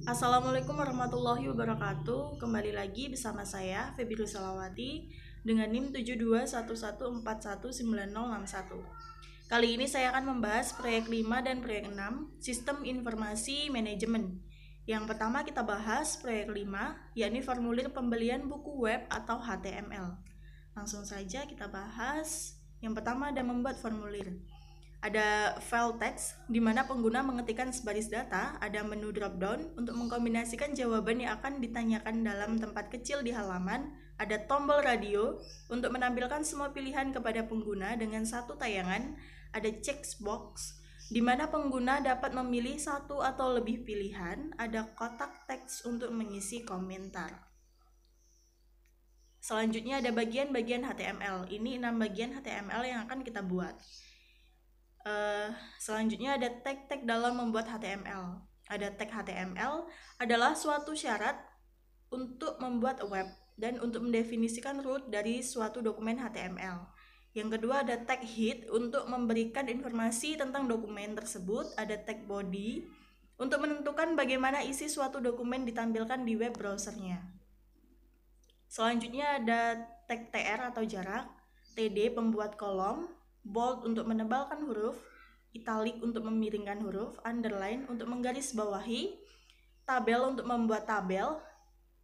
Assalamualaikum warahmatullahi wabarakatuh. Kembali lagi bersama saya Febi Rusalawati dengan NIM 7211419061. Kali ini saya akan membahas proyek 5 dan proyek 6 Sistem Informasi Manajemen. Yang pertama kita bahas proyek 5, yakni formulir pembelian buku web atau HTML. Langsung saja kita bahas. Yang pertama ada membuat formulir. Ada file text di mana pengguna mengetikkan sebaris data, ada menu drop down untuk mengkombinasikan jawaban yang akan ditanyakan dalam tempat kecil di halaman, ada tombol radio untuk menampilkan semua pilihan kepada pengguna dengan satu tayangan, ada checkbox di mana pengguna dapat memilih satu atau lebih pilihan, ada kotak teks untuk mengisi komentar. Selanjutnya ada bagian-bagian HTML. Ini 6 bagian HTML yang akan kita buat. Selanjutnya ada tag-tag dalam membuat HTML. Ada tag HTML adalah suatu syarat untuk membuat web dan untuk mendefinisikan root dari suatu dokumen HTML. Yang kedua ada tag head untuk memberikan informasi tentang dokumen tersebut. Ada tag body untuk menentukan bagaimana isi suatu dokumen ditampilkan di web browsernya. Selanjutnya ada tag tr atau jarak, td pembuat kolom, bold untuk menebalkan huruf, italic untuk memiringkan huruf, underline untuk menggarisbawahi, tabel untuk membuat tabel,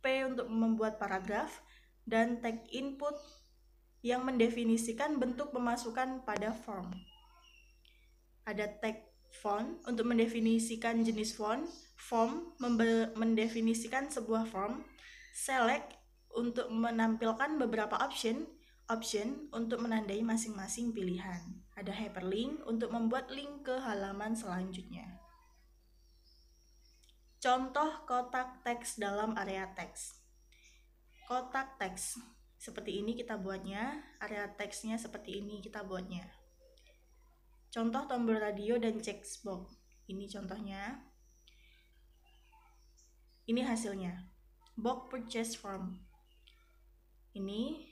p untuk membuat paragraf, dan tag input yang mendefinisikan bentuk pemasukan pada form. Ada tag font untuk mendefinisikan jenis font, form mendefinisikan sebuah form, select untuk menampilkan beberapa option untuk menandai masing-masing pilihan. Ada hyperlink untuk membuat link ke halaman selanjutnya. Contoh kotak teks dalam area teks. Kotak teks seperti ini kita buatnya, area teksnya seperti ini kita buatnya. Contoh tombol radio dan checkbox. Ini contohnya. Ini hasilnya. Box purchase form. Ini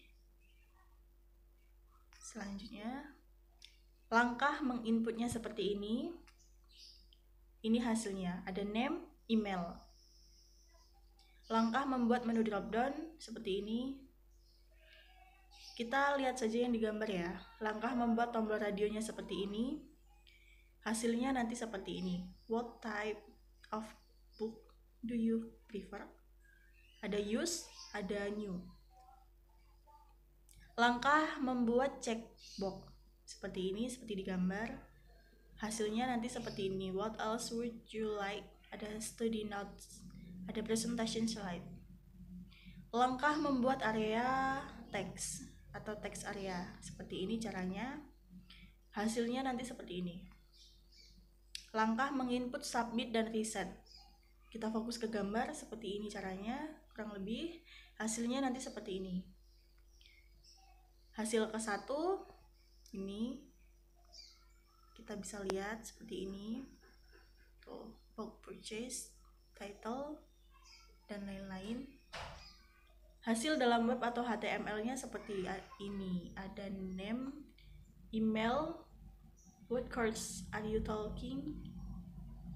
selanjutnya, langkah menginputnya seperti ini. Ini hasilnya, ada name, email. Langkah membuat menu drop down seperti ini. Kita lihat saja yang digambar ya. Langkah membuat tombol radionya seperti ini. Hasilnya nanti seperti ini. What type of book do you prefer? Ada use, ada new. Langkah membuat checkbox seperti ini, seperti digambar. Hasilnya nanti seperti ini. What else would you like? Ada study notes, ada presentation slide. Langkah membuat area teks atau teks area seperti ini caranya. Hasilnya nanti seperti ini. Langkah menginput, submit, dan reset. Kita fokus ke gambar seperti ini caranya, kurang lebih. Hasilnya nanti seperti ini. Hasil ke-1 ini kita bisa lihat seperti ini. Tuh, box purchase, title, dan lain-lain. Hasil dalam web atau HTML-nya seperti ini. Ada name, email, what course are you talking?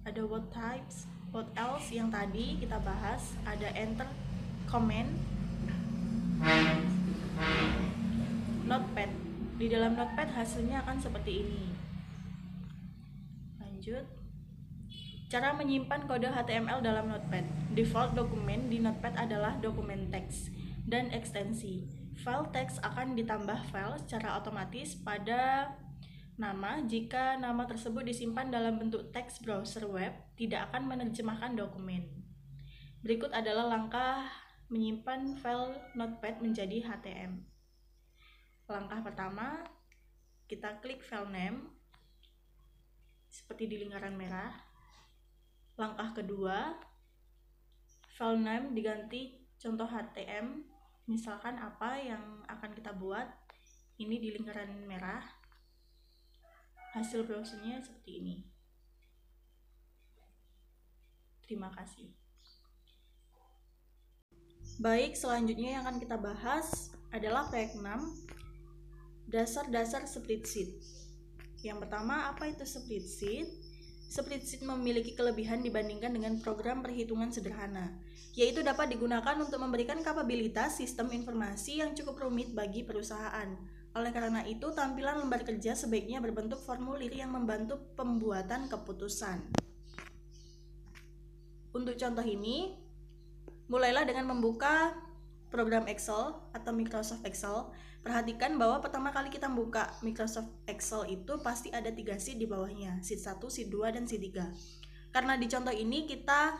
Ada what types, what else yang tadi kita bahas. Ada enter, comment, notepad. Di dalam notepad hasilnya akan seperti ini. Lanjut. Cara menyimpan kode HTML dalam notepad. Default dokumen di notepad adalah dokumen teks dan ekstensi. File teks akan ditambah file secara otomatis pada nama jika nama tersebut disimpan dalam bentuk teks browser web, tidak akan menerjemahkan dokumen. Berikut adalah langkah menyimpan file notepad menjadi HTML. Langkah pertama, kita klik file name seperti di lingkaran merah. Langkah kedua, file name diganti contoh HTML, misalkan apa yang akan kita buat. Ini di lingkaran merah. Hasil browsernya seperti ini. Terima kasih. Baik, selanjutnya yang akan kita bahas adalah proyek 6. Dasar-dasar spreadsheet. Yang pertama, apa itu spreadsheet? Spreadsheet memiliki kelebihan dibandingkan dengan program perhitungan sederhana, yaitu dapat digunakan untuk memberikan kapabilitas sistem informasi yang cukup rumit bagi perusahaan. Oleh karena itu, tampilan lembar kerja sebaiknya berbentuk formulir yang membantu pembuatan keputusan. Untuk contoh ini, mulailah dengan membuka program Excel atau Microsoft Excel. Perhatikan bahwa pertama kali kita buka Microsoft Excel itu pasti ada 3 sheet di bawahnya, sheet 1, sheet 2, dan sheet 3. Karena di contoh ini kita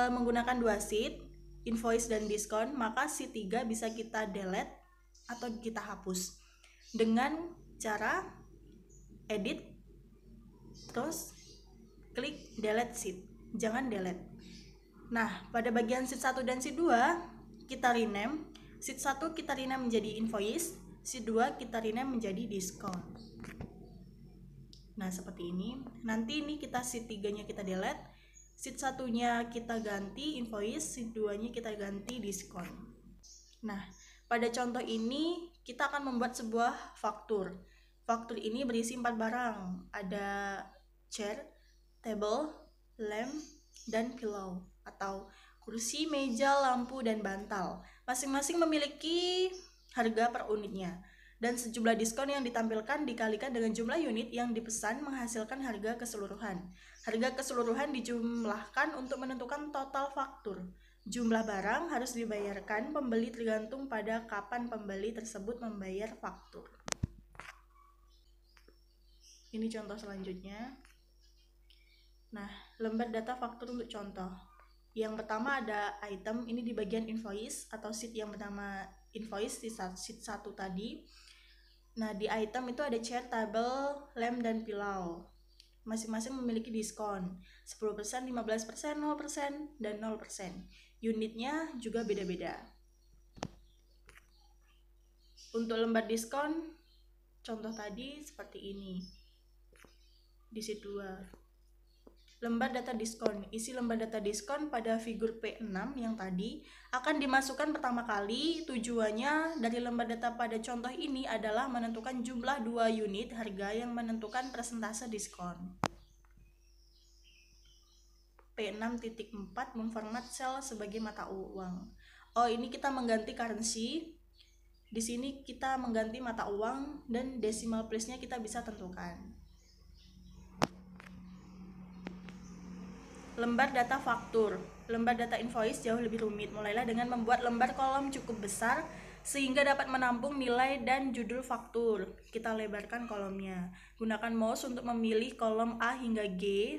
menggunakan 2 sheet, invoice dan diskon, maka sheet 3 bisa kita delete atau kita hapus dengan cara edit, terus klik delete sheet, jangan delete. Nah, pada bagian sheet 1 dan sheet 2 kita rename. Sheet 1 kita rename menjadi invoice, sheet 2 kita rename menjadi diskon. Nah, seperti ini. Nanti ini kita sheet 3-nya kita delete, sheet 1-nya kita ganti invoice, sheet 2-nya kita ganti diskon. Nah, pada contoh ini kita akan membuat sebuah faktur. Faktur ini berisi 4 barang. Ada chair, table, lamp, dan pillow atau kursi, meja, lampu, dan bantal. Masing-masing memiliki harga per unitnya. Dan sejumlah diskon yang ditampilkan dikalikan dengan jumlah unit yang dipesan menghasilkan harga keseluruhan. Harga keseluruhan dijumlahkan untuk menentukan total faktur. Jumlah barang harus dibayarkan pembeli tergantung pada kapan pembeli tersebut membayar faktur. Ini contoh selanjutnya. Nah, lembar data faktur untuk contoh. Yang pertama ada item, ini di bagian invoice atau sheet yang bernama invoice di sheet 1 tadi. Nah, di item itu ada chair, table, lamp, dan pillow. Masing-masing memiliki diskon 10%, 15%, 0%, dan 0%. Unitnya juga beda-beda. Untuk lembar diskon, contoh tadi seperti ini. Di sheet 2. Lembar data diskon. Isi lembar data diskon pada figur P6 yang tadi akan dimasukkan pertama kali. Tujuannya dari lembar data pada contoh ini adalah menentukan jumlah 2 unit harga yang menentukan persentase diskon. P6.4 memformat sel sebagai mata uang. Oh, ini kita mengganti currency. Di sini kita mengganti mata uang dan decimal place-nya kita bisa tentukan. Lembar data faktur. Lembar data invoice jauh lebih rumit. Mulailah dengan membuat lembar kolom cukup besar sehingga dapat menampung nilai dan judul faktur. Kita lebarkan kolomnya. Gunakan mouse untuk memilih kolom A hingga G.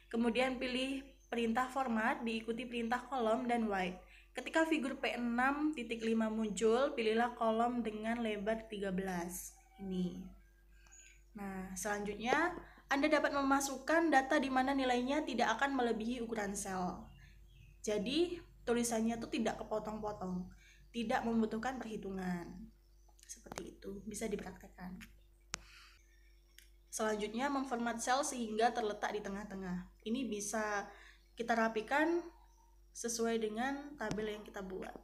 Kemudian pilih perintah format, diikuti perintah kolom dan wide. Ketika figur P6.5 muncul, pilihlah kolom dengan lebar 13. Ini. Nah, selanjutnya Anda dapat memasukkan data di mana nilainya tidak akan melebihi ukuran sel. Jadi, tulisannya itu tidak kepotong-potong, tidak membutuhkan perhitungan. Seperti itu, bisa dipraktekkan. Selanjutnya, memformat sel sehingga terletak di tengah-tengah. Ini bisa kita rapikan sesuai dengan tabel yang kita buat.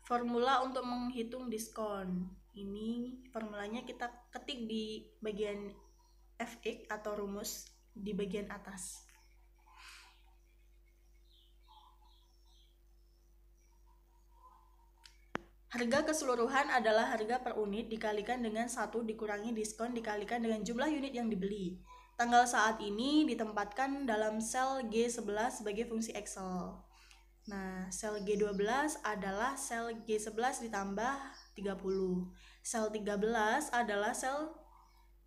Formula untuk menghitung diskon. Ini formulanya kita ketik di bagian FX atau rumus di bagian atas. Harga keseluruhan adalah harga per unit dikalikan dengan 1 dikurangi diskon dikalikan dengan jumlah unit yang dibeli. Tanggal saat ini ditempatkan dalam sel G11 sebagai fungsi Excel. Nah, sel G12 adalah sel G11 ditambah 30. Sel 13 adalah sel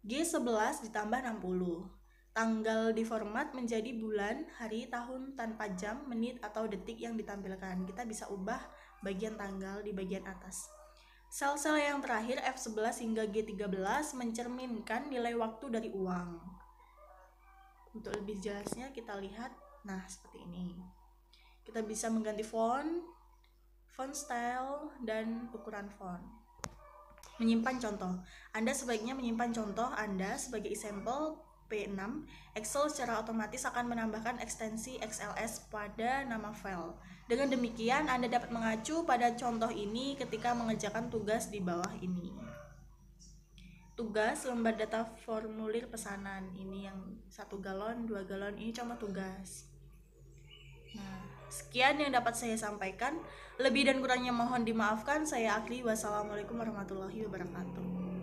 G11 ditambah 60. Tanggal diformat menjadi bulan, hari, tahun tanpa jam, menit, atau detik yang ditampilkan. Kita bisa ubah bagian tanggal di bagian atas. Sel-sel yang terakhir F11 hingga G13 mencerminkan nilai waktu dari uang. Untuk lebih jelasnya kita lihat, nah seperti ini. Kita bisa mengganti font style, dan ukuran font. Menyimpan contoh. Anda sebaiknya menyimpan contoh Anda sebagai sampel P6. Excel secara otomatis akan menambahkan ekstensi XLS pada nama file. Dengan demikian, Anda dapat mengacu pada contoh ini ketika mengerjakan tugas di bawah ini. tugas lembar data formulir pesanan. Ini yang 1 galon, 2 galon, ini cuma tugas. Nah, sekian yang dapat saya sampaikan. Lebih dan kurangnya mohon dimaafkan. Saya Akli. Wassalamualaikum warahmatullahi wabarakatuh.